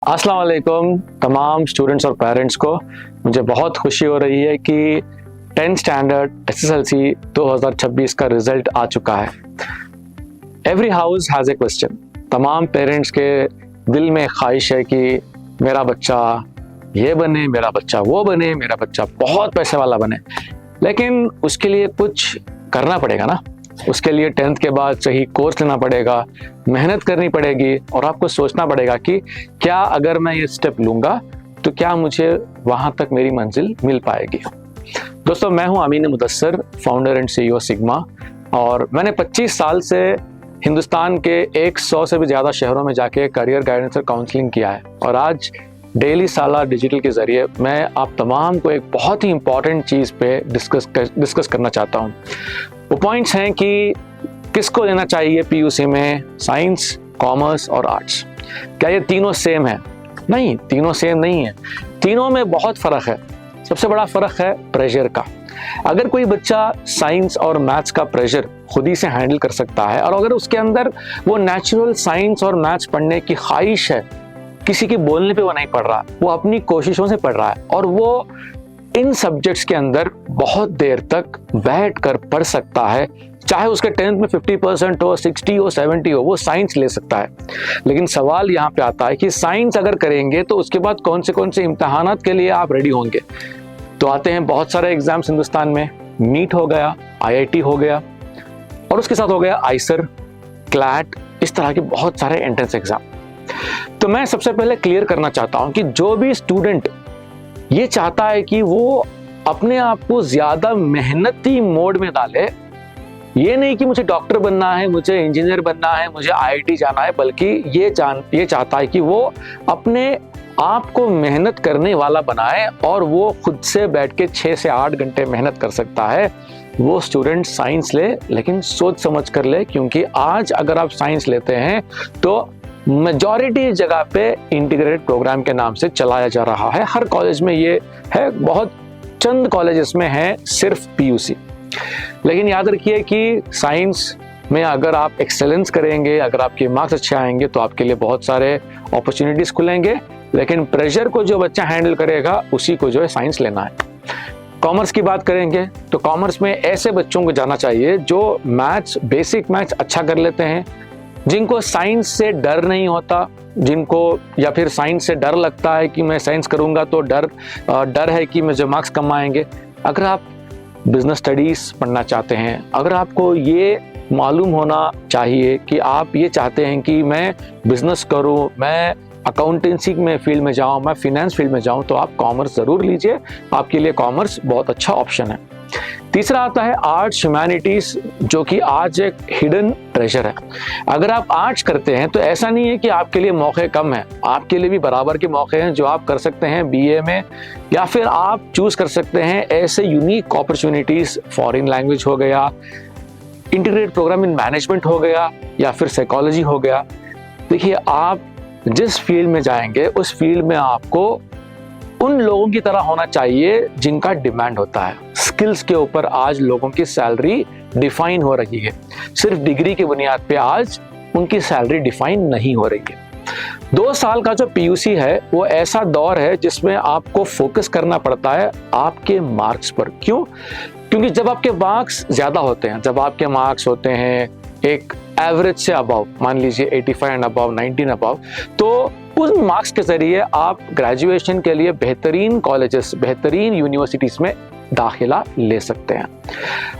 अस्सलाम वालेकुम तमाम स्टूडेंट्स और पेरेंट्स को। मुझे बहुत खुशी हो रही है कि 10th स्टैंडर्ड एसएसएलसी 2026 का रिजल्ट आ चुका है। Every house has a question. तमाम पेरेंट्स के दिल में ख्वाहिश है कि मेरा बच्चा ये बने, मेरा बच्चा वो बने, मेरा बच्चा बहुत पैसे वाला बने, लेकिन उसके लिए कुछ करना पड़ेगा ना। उसके लिए 10th के बाद सही कोर्स लेना पड़ेगा, मेहनत करनी पड़ेगी और आपको सोचना पड़ेगा कि क्या अगर मैं ये स्टेप लूँगा तो क्या मुझे वहाँ तक मेरी मंजिल मिल पाएगी। दोस्तों, मैं हूँ Amin Mudassar, founder and CEO Sigma, और मैंने 25 साल से हिंदुस्तान के 100 से भी ज़्यादा शहरों में जाके करियर गाइडेंस और काउंसलिंग किया है। और आज डेली सालाना डिजिटल के ज़रिए मैं आप तमाम को एक बहुत ही इंपॉर्टेंट चीज़ पे डिस्कस करना चाहता हूँ। वो पॉइंट्स हैं कि किसको लेना चाहिए PUC में, साइंस, कॉमर्स और आर्ट्स। क्या ये तीनों सेम है? नहीं, तीनों सेम नहीं है। तीनों में बहुत फ़र्क है। सबसे बड़ा फ़र्क है प्रेशर का। अगर कोई बच्चा साइंस और मैथ्स का प्रेशर खुद ही से हैंडल कर सकता है, और अगर उसके अंदर वो नेचुरल साइंस और मैथ्स पढ़ने की ख्वाहिश है, किसी के बोलने पे वो नहीं पढ़ रहा, वो अपनी कोशिशों से पढ़ रहा है और वो इन सब्जेक्ट्स के अंदर बहुत देर तक बैठ कर पढ़ सकता है, चाहे उसके 10th में 50% हो, 60 हो, 70 हो, वो साइंस ले सकता है। लेकिन सवाल यहाँ पे आता है कि साइंस अगर करेंगे तो उसके बाद कौन से इम्तहानात के लिए आप रेडी होंगे। तो आते हैं बहुत सारे एग्जाम्स हिंदुस्तान में। नीट हो गया, IIT हो गया, और उसके साथ हो गया आइसर, क्लैट, इस तरह के बहुत सारे एंट्रेंस एग्जाम। तो मैं सबसे पहले क्लियर करना चाहता हूं कि जो भी स्टूडेंट ये चाहता है कि वो अपने आप को ज्यादा मेहनती मोड में डाले, ये नहीं कि मुझे डॉक्टर बनना है, मुझे इंजीनियर बनना है, मुझे IIT जाना है, बल्कि ये चाहता है कि वो अपने आप को मेहनत करने वाला बनाए और वो खुद से बैठ के 6 से 8 घंटे मेहनत कर सकता है, वो स्टूडेंट साइंस ले, लेकिन सोच समझ कर ले। क्योंकि आज अगर आप साइंस लेते हैं तो मेजॉरिटी जगह पे इंटीग्रेटेड प्रोग्राम के नाम से चलाया जा रहा है। हर कॉलेज में ये है, बहुत चंद कॉलेजेस में है सिर्फ PUC। लेकिन याद रखिए कि साइंस में अगर आप एक्सेलेंस करेंगे, अगर आपके मार्क्स अच्छे आएंगे तो आपके लिए बहुत सारे अपॉर्चुनिटीज खुलेंगे, लेकिन प्रेशर को जो बच्चा हैंडल करेगा उसी को जो है साइंस लेना है। कॉमर्स की बात करेंगे तो कॉमर्स में ऐसे बच्चों को जाना चाहिए जो मैथ्स, बेसिक मैथ्स अच्छा कर लेते हैं, जिनको साइंस से डर नहीं होता, जिनको या फिर साइंस से डर लगता है कि मैं साइंस करूंगा तो डर है कि मुझे मार्क्स कम आएंगे। अगर आप बिजनेस स्टडीज़ पढ़ना चाहते हैं, अगर आपको ये मालूम होना चाहिए कि आप ये चाहते हैं कि मैं बिजनेस करूं, मैं अकाउंटेंसी में फील्ड में जाऊं, मैं फिनेंस फील्ड में जाऊं, तो आप कॉमर्स ज़रूर लीजिए। आपके लिए कॉमर्स बहुत अच्छा ऑप्शन है। तीसरा आता है आर्ट्स ह्यूमैनिटीज़, जो कि आज एक हिडन ट्रेजर है। अगर आप आर्ट्स करते हैं तो ऐसा नहीं है कि आपके लिए मौके कम हैं, आपके लिए भी बराबर के मौके हैं जो आप कर सकते हैं BA में, या फिर आप चूज़ कर सकते हैं ऐसे यूनिक अपॉर्चुनिटीज़, फॉरेन लैंग्वेज हो गया, इंटीग्रेटेड प्रोग्राम इन मैनेजमेंट हो गया, या फिर साइकोलॉजी हो गया। देखिए, आप जिस फील्ड में जाएंगे उस फील्ड में आपको उन लोगों की तरह होना चाहिए जिनका डिमांड होता है। स्किल्स के ऊपर आज लोगों की सैलरी डिफाइन हो रही है, सिर्फ डिग्री की बुनियाद पे आज उनकी सैलरी डिफाइन नहीं हो रही है। 2 साल का जो PUC है वो ऐसा दौर है जिसमें आपको फोकस करना पड़ता है आपके मार्क्स पर। क्यों? क्योंकि जब आपके मार्क्स ज़्यादा होते हैं, जब आपके मार्क्स होते हैं एक एवरेज से अबव, मान लीजिए 85 एंड अबव, 90 अबव, तो उन मार्क्स के ज़रिए आप ग्रेजुएशन के लिए बेहतरीन कॉलेजेस, बेहतरीन यूनिवर्सिटीज़ में दाखिला ले सकते हैं।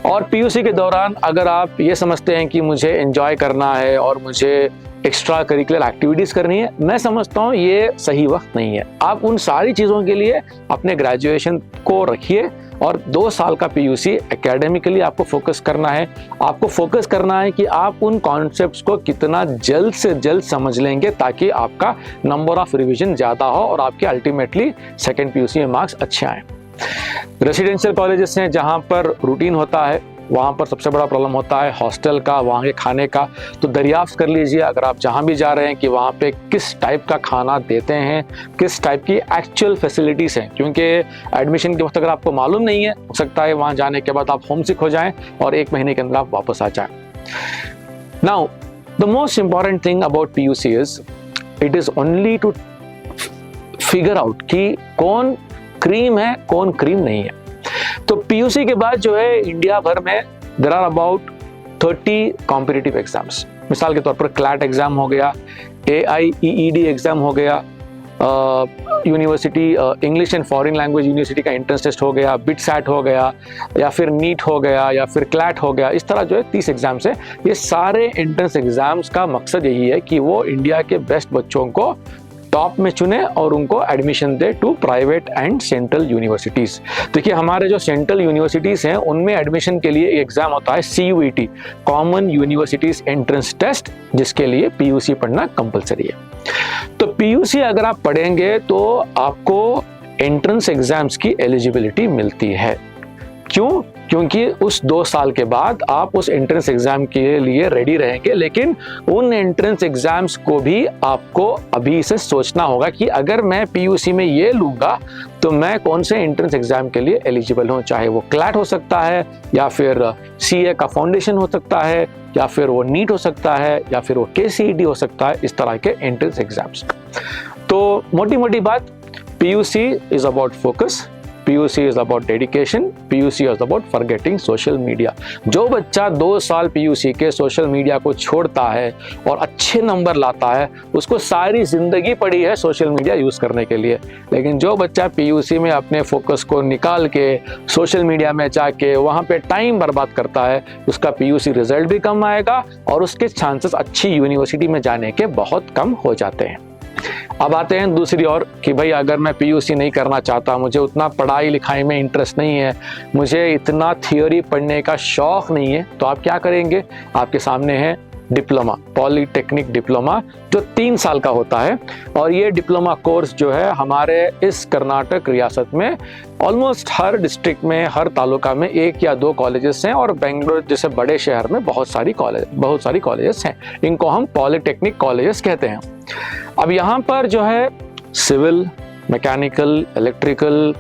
और PUC के दौरान अगर आप ये समझते हैं कि मुझे एंजॉय करना है और मुझे एक्स्ट्रा करिकुलर एक्टिविटीज़ करनी है, मैं समझता हूँ ये सही वक्त नहीं है। आप उन सारी चीज़ों के लिए अपने ग्रेजुएशन को रखिए और 2 साल का PUC एकेडमिकली आपको फोकस करना है। आपको फोकस करना है कि आप उन कॉन्सेप्ट्स को कितना जल्द से जल्द समझ लेंगे ताकि आपका नंबर ऑफ रिवीजन ज़्यादा हो और आपके अल्टीमेटली सेकेंड PUC में मार्क्स अच्छे आएँ। रेसिडेंशियल कॉलेजेस हैं जहाँ पर रूटीन होता है, वहाँ पर सबसे बड़ा प्रॉब्लम होता है हॉस्टल का, वहाँ के खाने का। तो दरियाफ्त कर लीजिए अगर आप जहाँ भी जा रहे हैं कि वहाँ पे किस टाइप का खाना देते हैं, किस टाइप की एक्चुअल फैसिलिटीज़ हैं। क्योंकि एडमिशन के वक्त अगर आपको मालूम नहीं है, हो सकता है वहाँ जाने के बाद आप होमसिक हो जाएं और 1 महीने के अंदर आप वापस आ जाएं। Now the most important thing about PUC is it is only to figure out कि कौन क्रीम है कौन क्रीम नहीं है। तो पीयूसी के बाद जो है इंडिया भर में there are about 30 competitive exams. मिसाल के तौर पर क्लैट एग्जाम हो गया, AIEED एग्जाम हो गया, university English and foreign language university का एंट्रेंस टेस्ट हो गया, बिटसैट हो गया, या फिर नीट हो गया, या फिर क्लैट हो गया। इस तरह जो है 30 एग्जाम्स है। ये सारे एंट्रेंस एग्जाम्स का मकसद यही है कि वो इंडिया के बेस्ट बच्चों को टॉप में चुने और उनको एडमिशन दे to private and central universities. देखिए हमारे जो सेंट्रल यूनिवर्सिटीज हैं उनमें एडमिशन के लिए एग्जाम होता है CUET, common universities entrance test, जिसके लिए PUC पढ़ना कंपलसरी है। तो PUC अगर आप पढ़ेंगे तो आपको एंट्रेंस एग्जाम्स की एलिजिबिलिटी मिलती है। क्यों? क्योंकि उस 2 साल के बाद आप उस एंट्रेंस एग्जाम के लिए रेडी रहेंगे, लेकिन उन एंट्रेंस एग्जाम्स को भी आपको अभी से सोचना होगा कि अगर मैं PUC में ये लूंगा तो मैं कौन से एंट्रेंस एग्जाम के लिए एलिजिबल हूँ। चाहे वो क्लैट हो सकता है, या फिर CA का फाउंडेशन हो सकता है, या फिर वो नीट हो सकता है, या फिर वो KCET हो सकता है। इस तरह के एंट्रेंस एग्जाम्स। तो मोटी मोटी बात, PUC is about focus, PUC is about dedication, PUC is about forgetting social media। जो बच्चा 2 साल PUC के सोशल मीडिया को छोड़ता है और अच्छे नंबर लाता है, उसको सारी जिंदगी पड़ी है सोशल मीडिया यूज करने के लिए। लेकिन जो बच्चा PUC में अपने फोकस को निकाल के सोशल मीडिया में जाके वहाँ पे टाइम बर्बाद करता है, उसका PUC रिजल्ट भी कम आएगा और उसके चांसेस अच्छी यूनिवर्सिटी में जाने के बहुत कम हो जाते हैं। अब आते हैं दूसरी ओर कि भाई अगर मैं PUC नहीं करना चाहता, मुझे उतना पढ़ाई लिखाई में इंटरेस्ट नहीं है, मुझे इतना थियोरी पढ़ने का शौक नहीं है, तो आप क्या करेंगे? आपके सामने है डिप्लोमा, पॉलीटेक्निक डिप्लोमा, जो 3 साल का होता है। और ये डिप्लोमा कोर्स जो है हमारे इस कर्नाटक रियासत में ऑलमोस्ट हर डिस्ट्रिक्ट में, हर तालुका में 1 या 2 कॉलेजेस हैं, और बेंगलोर जैसे बड़े शहर में बहुत सारी कॉलेजेस हैं। इनको हम पॉलीटेक्निक कॉलेजेस कहते हैं। अब यहाँ पर जो है civil, mechanical, electrical,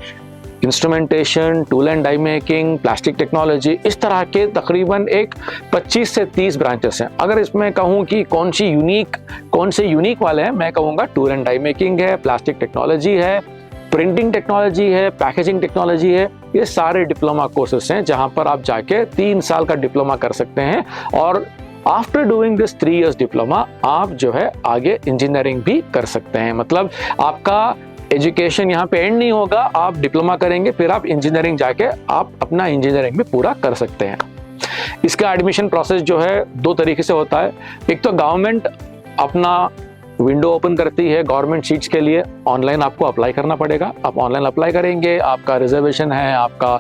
instrumentation, tool and die making, plastic technology, इस तरह के तकरीबन 25 से 30 ब्रांचेस हैं। अगर इसमें कहूँ कि कौन से यूनिक वाले हैं, मैं कहूँगा टूल एंड डाई मेकिंग है, प्लास्टिक टेक्नोलॉजी है, प्रिंटिंग टेक्नोलॉजी है, पैकेजिंग टेक्नोलॉजी है। ये सारे डिप्लोमा कोर्सेस हैं जहाँ पर आप जाके 3 साल का डिप्लोमा कर सकते हैं। और after doing this 3 years diploma आप जो है आगे इंजीनियरिंग भी कर सकते हैं। मतलब आपका एजुकेशन यहाँ पे एंड नहीं होगा, आप डिप्लोमा करेंगे फिर आप इंजीनियरिंग जाके आप अपना इंजीनियरिंग भी पूरा कर सकते हैं। इसका एडमिशन प्रोसेस जो है 2 तरीके से होता है। एक तो गवर्नमेंट अपना विंडो ओपन करती है गवर्नमेंट सीट्स के लिए, ऑनलाइन आपको अप्लाई करना पड़ेगा। आप ऑनलाइन अप्लाई करेंगे, आपका रिजर्वेशन है, आपका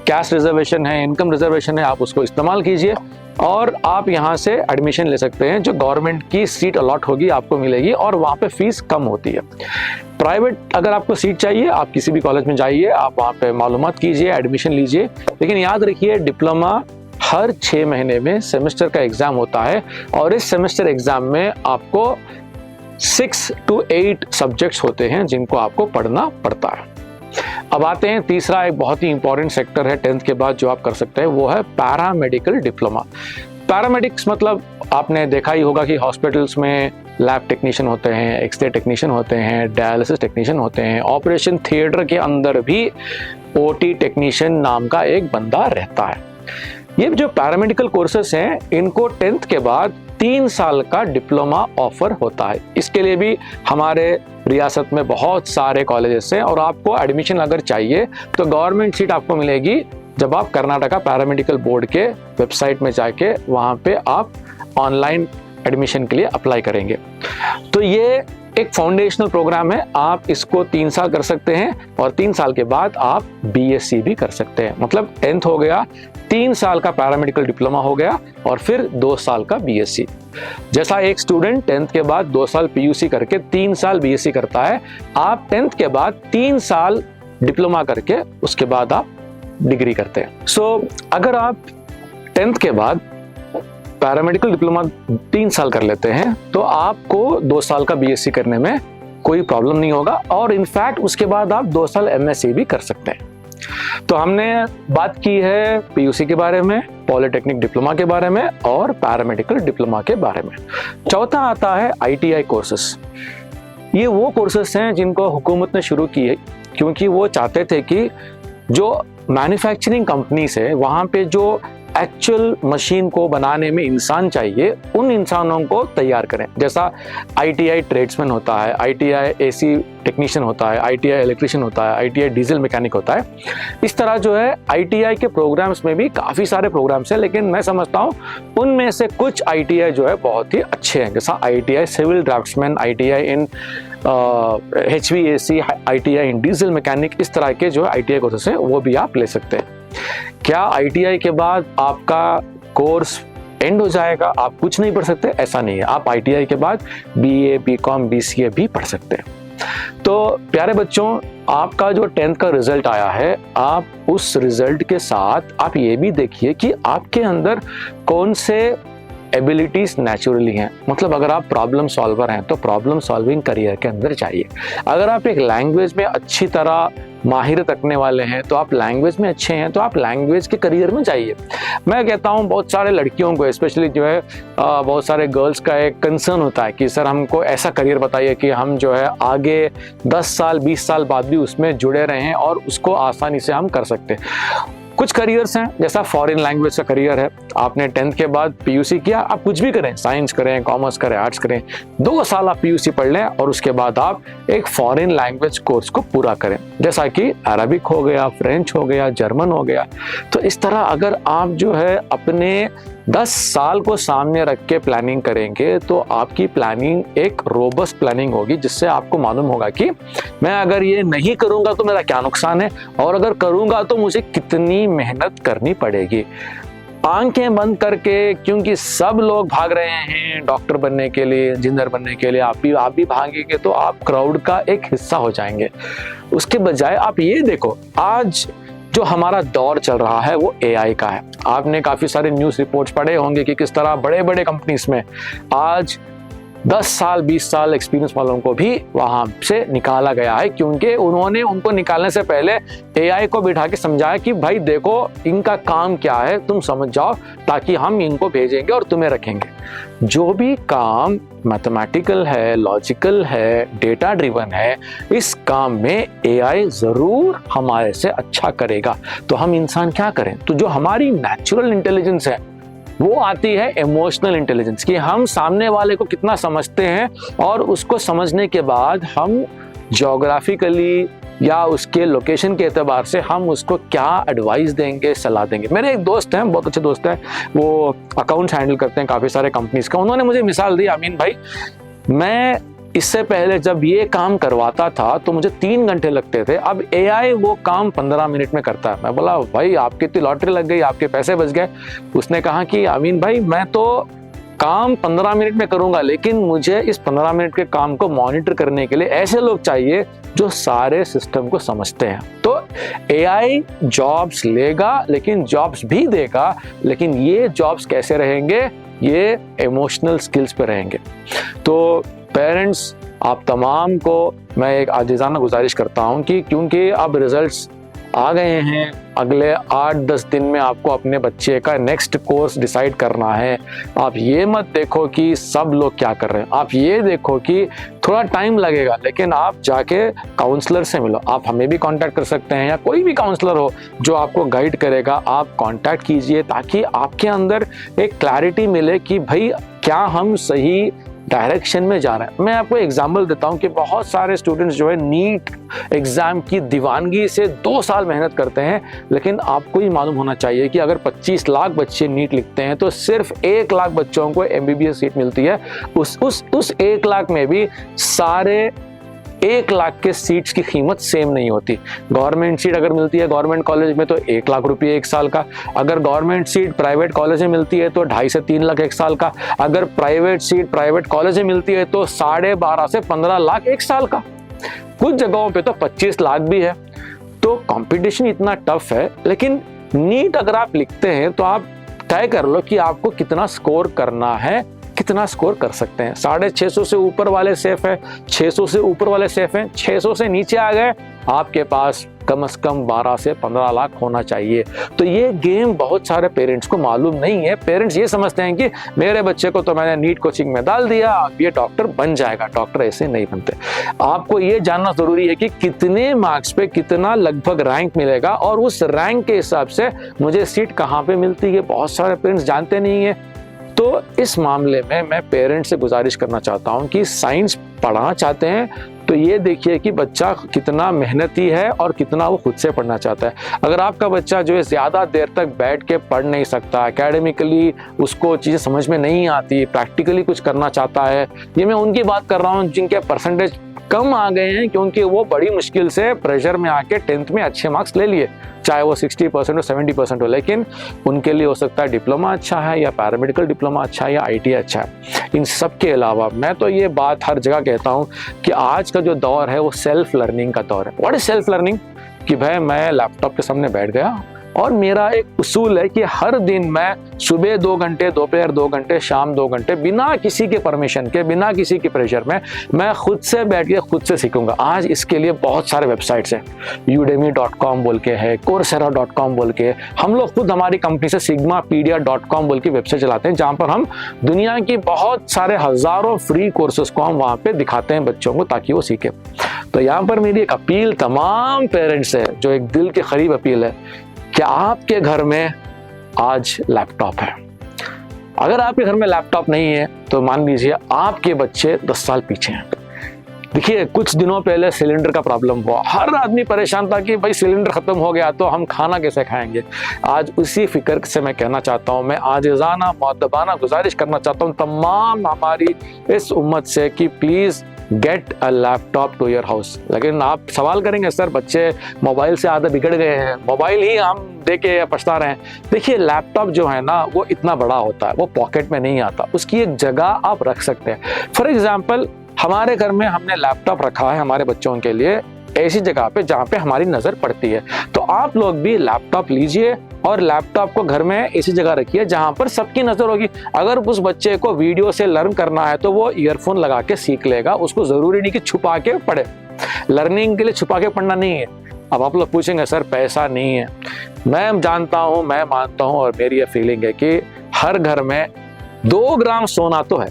कैस्ट रिजर्वेशन है, इनकम रिजर्वेशन है, आप उसको इस्तेमाल कीजिए और आप यहाँ से एडमिशन ले सकते हैं। जो गवर्नमेंट की सीट अलॉट होगी आपको मिलेगी और वहाँ पे फीस कम होती है। प्राइवेट अगर आपको सीट चाहिए, आप किसी भी कॉलेज में जाइए, आप वहाँ पे मालूमात कीजिए, एडमिशन लीजिए। लेकिन याद रखिए डिप्लोमा हर 6 महीने में सेमेस्टर का एग्जाम होता है और इस सेमेस्टर एग्जाम में आपको 6 to 8 सब्जेक्ट्स होते हैं जिनको आपको पढ़ना पड़ता है। अब आते हैं तीसरा, एक बहुत ही इंपॉर्टेंट सेक्टर है 10th के बाद जो आप कर सकते हैं, वो है पैरामेडिकल डिप्लोमा। पैरामेडिक्स मतलब आपने देखा ही होगा कि हॉस्पिटल्स में लैब टेक्नीशियन होते हैं, एक्सरे टेक्नीशियन होते हैं, डायलिसिस टेक्नीशियन होते हैं, ऑपरेशन थिएटर के अंदर भी OT टेक्नीशियन नाम का एक बंदा रहता है। ये जो पैरामेडिकल कोर्सेस हैं इनको 10th के बाद 3 साल का डिप्लोमा ऑफर होता है। इसके लिए भी हमारे रियासत में बहुत सारे कॉलेजेस हैं और आपको एडमिशन अगर चाहिए तो गवर्नमेंट सीट आपको मिलेगी जब आप कर्नाटका पैरामेडिकल बोर्ड के वेबसाइट में जाके वहाँ पे आप ऑनलाइन एडमिशन के लिए अप्लाई करेंगे। तो ये एक फाउंडेशनल प्रोग्राम है, आप इसको 3 साल कर सकते हैं और 3 साल के बाद आप BSc भी कर सकते हैं। मतलब 10th हो गया, 3 साल का पैरामेडिकल डिप्लोमा हो गया और फिर 2 साल का BSc। जैसा एक स्टूडेंट 10th के बाद 2 साल PUC करके 3 साल BSc करता है, आप 10th के बाद 3 साल डिप्लोमा करके उसके बाद आप डिग्री करते हैं। अगर आप 10th के बाद पैरामेडिकल डिप्लोमा 3 साल कर लेते हैं तो आपको 2 साल का BSc करने में कोई प्रॉब्लम नहीं होगा और इनफैक्ट उसके बाद आप 2 साल MSc भी कर सकते हैं। तो हमने बात की है PUC के बारे में, पॉलिटेक्निक डिप्लोमा के बारे में और पैरामेडिकल डिप्लोमा के बारे में। चौथा आता है ITI कोर्सेस। ये वो कोर्सेस हैं जिनको हुकूमत ने शुरू किए क्योंकि वो चाहते थे कि जो मैन्युफैक्चरिंग कंपनीज है वहाँ पे जो एक्चुअल मशीन को बनाने में इंसान चाहिए उन इंसानों को तैयार करें। जैसा ITI ट्रेड्समैन होता है, ITI AC टेक्नीशियन होता है, ITI इलेक्ट्रिशियन होता है, ITI डीजल मैकेनिक होता है। इस तरह जो है ITI के प्रोग्राम्स में भी काफ़ी सारे प्रोग्राम्स हैं, लेकिन मैं समझता हूँ उनमें से कुछ ITI जो है बहुत ही अच्छे हैं। जैसा ITI civil draftsman, ITI in HVAC, ITI in diesel mechanic, इस तरह के जो ITI कोर्सेस हैं वो भी आप ले सकते हैं। क्या ITI के बाद आपका कोर्स एंड हो जाएगा, आप कुछ नहीं पढ़ सकते? ऐसा नहीं है। आप ITI के बाद BA, BCom, BCA भी पढ़ सकते हैं। तो प्यारे बच्चों, आपका जो 10th का रिजल्ट आया है, आप उस रिजल्ट के साथ आप ये भी देखिए कि आपके अंदर कौन से एबिलिटीज नेचुरली हैं। मतलब अगर आप प्रॉब्लम सॉल्वर हैं तो प्रॉब्लम सॉल्विंग करियर के अंदर चाहिए। अगर आप एक लैंग्वेज में अच्छी तरह माहिरत रखने वाले हैं तो आप लैंग्वेज में अच्छे हैं तो आप लैंग्वेज के करियर में जाइए। मैं कहता हूँ बहुत सारे लड़कियों को स्पेशली जो है बहुत सारे गर्ल्स का एक कंसर्न होता है कि सर हमको ऐसा करियर बताइए कि हम जो है आगे 10 साल 20 साल बाद भी उसमें जुड़े रहें और उसको आसानी से हम कर सकते हैं। कुछ करियर्स हैं, जैसा फॉरेन लैंग्वेज का करियर है। आपने 10th के बाद PUC किया, आप कुछ भी करें, साइंस करें, कॉमर्स करें, आर्ट्स करें, 2 साल आप PUC पढ़ लें और उसके बाद आप एक फॉरेन लैंग्वेज कोर्स को पूरा करें, जैसा कि अरबिक हो गया, फ्रेंच हो गया, जर्मन हो गया। तो इस तरह अगर आप जो है अपने 10 साल को सामने रख के प्लानिंग करेंगे तो आपकी प्लानिंग एक रोबस्ट प्लानिंग होगी, जिससे आपको मालूम होगा कि मैं अगर ये नहीं करूंगा तो मेरा क्या नुकसान है और अगर करूंगा तो मुझे कितनी मेहनत करनी पड़ेगी। आंखें बंद करके, क्योंकि सब लोग भाग रहे हैं डॉक्टर बनने के लिए, इंजीनियर बनने के लिए, आप भी भागेंगे तो आप क्राउड का एक हिस्सा हो जाएंगे। उसके बजाय आप ये देखो, आज जो हमारा दौर चल रहा है वो AI का है। आपने काफ़ी सारे न्यूज़ रिपोर्ट्स पढ़े होंगे कि किस तरह बड़े बड़े कंपनीज में आज 10 साल 20 साल एक्सपीरियंस वालों को भी वहाँ से निकाला गया है, क्योंकि उन्होंने उनको निकालने से पहले AI को बिठा के समझाया कि भाई देखो इनका काम क्या है, तुम समझ जाओ ताकि हम इनको भेजेंगे और तुम्हें रखेंगे। जो भी काम मैथमेटिकल है, लॉजिकल है, डेटा ड्रिवन है, इस काम में AI ज़रूर हमारे से अच्छा करेगा। तो हम इंसान क्या करें? तो जो हमारी नेचुरल इंटेलिजेंस है वो आती है इमोशनल इंटेलिजेंस, कि हम सामने वाले को कितना समझते हैं और उसको समझने के बाद हम ज्योग्राफिकली या उसके लोकेशन के एतबार से हम उसको क्या एडवाइस देंगे, सलाह देंगे। मेरे एक दोस्त हैं, बहुत अच्छे दोस्त हैं, वो अकाउंट्स हैंडल करते हैं काफ़ी सारे कंपनीज का। उन्होंने मुझे मिसाल दी, अमीन भाई मैं इससे पहले जब ये काम करवाता था तो मुझे 3 घंटे लगते थे, अब AI वो काम 15 मिनट में करता है। मैं बोला भाई आपकी इतनी लॉटरी लग गई, आपके पैसे बच गए। उसने कहा कि अमीन भाई मैं तो काम 15 मिनट में करूंगा, लेकिन मुझे इस 15 मिनट के काम को मॉनिटर करने के लिए ऐसे लोग चाहिए जो सारे सिस्टम को समझते हैं। तो AI जॉब्स लेगा लेकिन जॉब्स भी देगा, लेकिन ये जॉब्स कैसे रहेंगे? ये इमोशनल स्किल्स पे रहेंगे। तो पेरेंट्स, आप तमाम को मैं एक आजिज़ाना गुजारिश करता हूं कि क्योंकि अब रिजल्ट्स आ गए हैं, अगले 8-10 दिन में आपको अपने बच्चे का नेक्स्ट कोर्स डिसाइड करना है। आप ये मत देखो कि सब लोग क्या कर रहे हैं, आप ये देखो कि थोड़ा टाइम लगेगा, लेकिन आप जाके काउंसलर से मिलो। आप हमें भी कांटेक्ट कर सकते हैं या कोई भी काउंसलर हो जो आपको गाइड करेगा, आप कांटेक्ट कीजिए ताकि आपके अंदर एक क्लैरिटी मिले कि भाई क्या हम सही डायरेक्शन में जा रहे हैं। मैं आपको एग्जाम्पल देता हूं कि बहुत सारे स्टूडेंट्स जो है नीट एग्जाम की दीवानगी से 2 साल मेहनत करते हैं, लेकिन आपको ही मालूम होना चाहिए कि अगर 25 लाख बच्चे नीट लिखते हैं तो सिर्फ 1 लाख बच्चों को MBBS सीट मिलती है। उस 1 लाख में भी सारे 1 लाख के सीट्स की कीमत सेम नहीं होती। गवर्नमेंट सीट अगर मिलती है गवर्नमेंट कॉलेज में तो 1 लाख रुपये 1 साल का, अगर गवर्नमेंट सीट प्राइवेट कॉलेज में मिलती है तो 2.5 से 3 लाख 1 साल का, अगर प्राइवेट सीट प्राइवेट कॉलेज में मिलती है तो 12.5 से 15 लाख 1 साल का, कुछ जगहों पे तो 25 लाख भी है। तो कंपटीशन इतना टफ है, लेकिन नीट अगर आप लिखते हैं तो आप तय कर लो कि आपको कितना स्कोर करना है, कितना स्कोर कर सकते हैं। 650 से ऊपर वाले सेफ है, 600 से ऊपर वाले सेफ हैं, 600 से नीचे आ गए आपके पास कम से कम 12 से 15 लाख होना चाहिए। तो ये गेम बहुत सारे पेरेंट्स को मालूम नहीं है। पेरेंट्स ये समझते हैं कि मेरे बच्चे को तो मैंने नीट कोचिंग में डाल दिया, अब ये डॉक्टर बन जाएगा। डॉक्टर ऐसे नहीं बनते। आपको ये जानना जरूरी है कि कितने मार्क्स पे कितना लगभग रैंक मिलेगा और उस रैंक के हिसाब से मुझे सीट कहाँ पे मिलती है, बहुत सारे पेरेंट्स जानते नहीं है। तो इस मामले में मैं पेरेंट्स से गुजारिश करना चाहता हूं कि साइंस पढ़ना चाहते हैं तो ये देखिए कि बच्चा कितना मेहनती है और कितना वो खुद से पढ़ना चाहता है। अगर आपका बच्चा जो है ज़्यादा देर तक बैठ के पढ़ नहीं सकता, एकेडमिकली उसको चीज़ें समझ में नहीं आती, प्रैक्टिकली कुछ करना चाहता है, ये मैं उनकी बात कर रहा हूँ जिनके परसेंटेज कम आ गए हैं क्योंकि वो बड़ी मुश्किल से प्रेशर में आके 10th में अच्छे मार्क्स ले लिए, चाहे वो 60% हो 70% हो, लेकिन उनके लिए हो सकता है डिप्लोमा अच्छा है या पैरामेडिकल डिप्लोमा अच्छा है या ITI अच्छा है। इन सब के अलावा मैं तो ये बात हर जगह कहता हूँ कि आज का जो दौर है वो सेल्फ लर्निंग का दौर है। What is self learning? कि भाई मैं लैपटॉप के सामने बैठ गया और मेरा एक उसूल है कि हर दिन मैं सुबह 2 घंटे, दोपहर 2 घंटे, शाम 2 घंटे, बिना किसी के परमिशन के, बिना किसी के प्रेशर में मैं खुद से बैठ के खुद से सीखूंगा। आज इसके लिए बहुत सारे वेबसाइट्स हैं, udemy.com बोल के है, coursera.com बोल के। हम लोग खुद हमारी कंपनी से sigmapedia.com बोल की वेबसाइट चलाते हैं जहाँ पर हम दुनिया की बहुत सारे हजारों फ्री कोर्सेज को हम वहाँ पे दिखाते हैं बच्चों को ताकि वो सीखे। तो यहाँ पर मेरी एक अपील तमाम पेरेंट्स है, जो एक दिल के करीब अपील है कि आपके घर में आज लैपटॉप है। अगर आपके घर में लैपटॉप नहीं है तो मान लीजिए आपके बच्चे 10 साल पीछे हैं। देखिए कुछ दिनों पहले सिलेंडर का प्रॉब्लम हुआ, हर आदमी परेशान था कि भाई सिलेंडर खत्म हो गया तो हम खाना कैसे खाएंगे। आज उसी फिक्र से मैं कहना चाहता हूँ, मैं आजिज़ाना मुअद्दबाना गुजारिश करना चाहता हूँ तमाम हमारी इस उम्मत से कि please get a laptop to your house. लेकिन आप सवाल करेंगे सर बच्चे मोबाइल से आदत बिगड़ गए हैं, मोबाइल ही हम देके पछता रहे हैं। देखिए लैपटॉप जो है ना वो इतना बड़ा होता है, वो पॉकेट में नहीं आता, उसकी एक जगह आप रख सकते हैं। फॉर एग्जाम्पल हमारे घर में हमने लैपटॉप रखा है हमारे बच्चों के लिए ऐसी जगह पे जहाँ पे हमारी नज़र पड़ती है। तो आप लोग भी लैपटॉप लीजिए और लैपटॉप को घर में ऐसी जगह रखिए जहाँ पर सबकी नज़र होगी। अगर उस बच्चे को वीडियो से लर्न करना है तो वो ईयरफोन लगा के सीख लेगा, उसको ज़रूरी नहीं कि छुपा के पढ़े। लर्निंग के लिए छुपा के पढ़ना नहीं है। अब आप लोग पूछेंगे सर पैसा नहीं है। मैं जानता हूँ, मैं मानता हूँ और मेरी ये फीलिंग है कि हर घर में 2 ग्राम सोना तो है।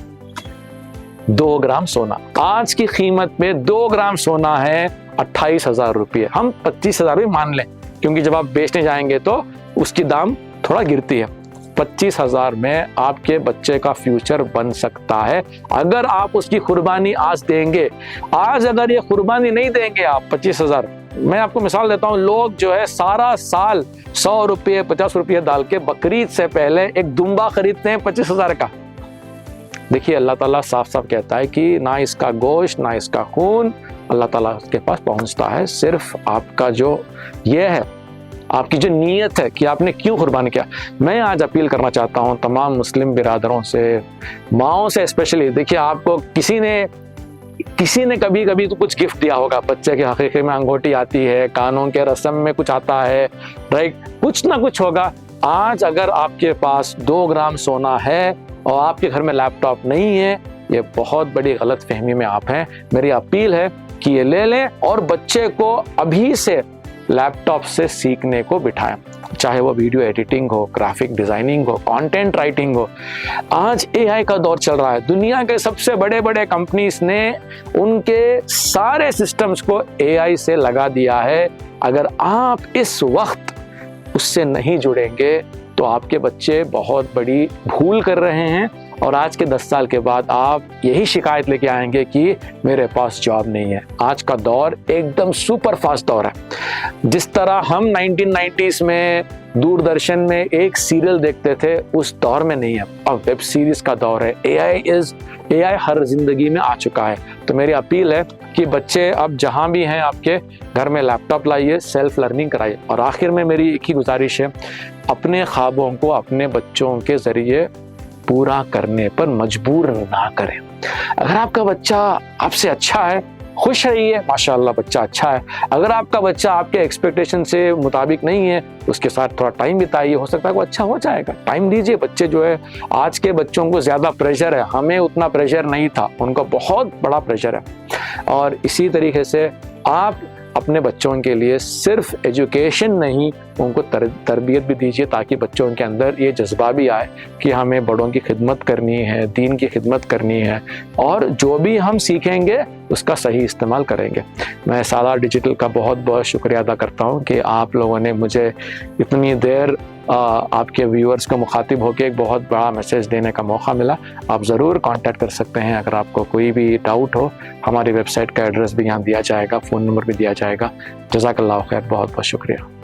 2 ग्राम सोना आज की कीमत में 2 ग्राम सोना है 28,000 रुपये। हम 25,000 भी मान लें क्योंकि जब आप बेचने जाएंगे तो उसकी दाम थोड़ा गिरती है। 25,000 में आपके बच्चे का फ्यूचर बन सकता है अगर आप उसकी कुर्बानी आज देंगे। आज अगर ये कुर्बानी नहीं देंगे आप 25,000, मैं आपको मिसाल देता हूँ, लोग जो है सारा साल 100 रुपये 50 रुपये डाल के बकरीद से पहले एक दुम्बा खरीदते हैं 25,000 का। देखिए अल्लाह ताला साफ साफ कहता है कि ना इसका गोश्त ना इसका खून अल्लाह ताला के पास पहुंचता है, सिर्फ आपका जो ये है, आपकी जो नीयत है कि आपने क्यों कुर्बान किया। मैं आज अपील करना चाहता हूं तमाम मुस्लिम बिरादरों से, माओं से स्पेशली। देखिए आपको किसी ने कभी कभी तो कुछ गिफ्ट दिया होगा, बच्चे के हकीक़त में अंगूठी आती है, कानों के रस्म में कुछ आता है, राइट, कुछ ना कुछ होगा। आज अगर आपके पास 2 ग्राम सोना है और आपके घर में लैपटॉप नहीं है, ये बहुत बड़ी गलत फहमी में आप हैं। मेरी अपील है कि ये ले लें और बच्चे को अभी से लैपटॉप से सीखने को बिठाएं, चाहे वो वीडियो एडिटिंग हो, ग्राफिक डिजाइनिंग हो, कंटेंट राइटिंग हो। आज AI का दौर चल रहा है। दुनिया के सबसे बड़े बड़े कंपनीज ने उनके सारे सिस्टम्स को AI से लगा दिया है। अगर आप इस वक्त उससे नहीं जुड़ेंगे तो आपके बच्चे बहुत बड़ी भूल कर रहे हैं और आज के 10 साल के बाद आप यही शिकायत लेके आएंगे कि मेरे पास जॉब नहीं है। आज का दौर एकदम सुपर फास्ट दौर है। जिस तरह हम 1990s में दूरदर्शन में एक सीरियल देखते थे उस दौर में नहीं है, अब वेब सीरीज का दौर है। AI हर जिंदगी में आ चुका है। तो मेरी अपील है कि बच्चे अब जहाँ भी हैं आपके घर में लैपटॉप लाइए, सेल्फ लर्निंग कराइए। और आखिर में मेरी एक ही गुजारिश है, अपने ख्वाबों को अपने बच्चों के जरिए पूरा करने पर मजबूर ना करें। अगर आपका बच्चा आपसे अच्छा है, खुश रहिए, माशाअल्लाह बच्चा अच्छा है। अगर आपका बच्चा आपके एक्सपेक्टेशन से मुताबिक नहीं है, उसके साथ थोड़ा टाइम बिताइए, हो सकता है वो अच्छा हो जाएगा। टाइम दीजिए। बच्चे जो है, आज के बच्चों को ज़्यादा प्रेशर है, हमें उतना प्रेशर नहीं था, उनको बहुत बड़ा प्रेशर है। और इसी तरीके से आप अपने बच्चों के लिए सिर्फ एजुकेशन नहीं, उनको तरबियत भी दीजिए, ताकि बच्चों के अंदर ये जज्बा भी आए कि हमें बड़ों की खिदमत करनी है, दीन की खिदमत करनी है, और जो भी हम सीखेंगे उसका सही इस्तेमाल करेंगे। मैं सालार डिजिटल का बहुत बहुत शुक्रिया अदा करता हूँ कि आप लोगों ने मुझे इतनी देर आपके व्यूअर्स को मुखातिब होकर एक बहुत बड़ा मैसेज देने का मौका मिला। आप ज़रूर कांटेक्ट कर सकते हैं अगर आपको कोई भी डाउट हो। हमारी वेबसाइट का एड्रेस भी यहाँ दिया जाएगा, फ़ोन नंबर भी दिया जाएगा। जज़ाकल्लाह खैर, बहुत बहुत शुक्रिया।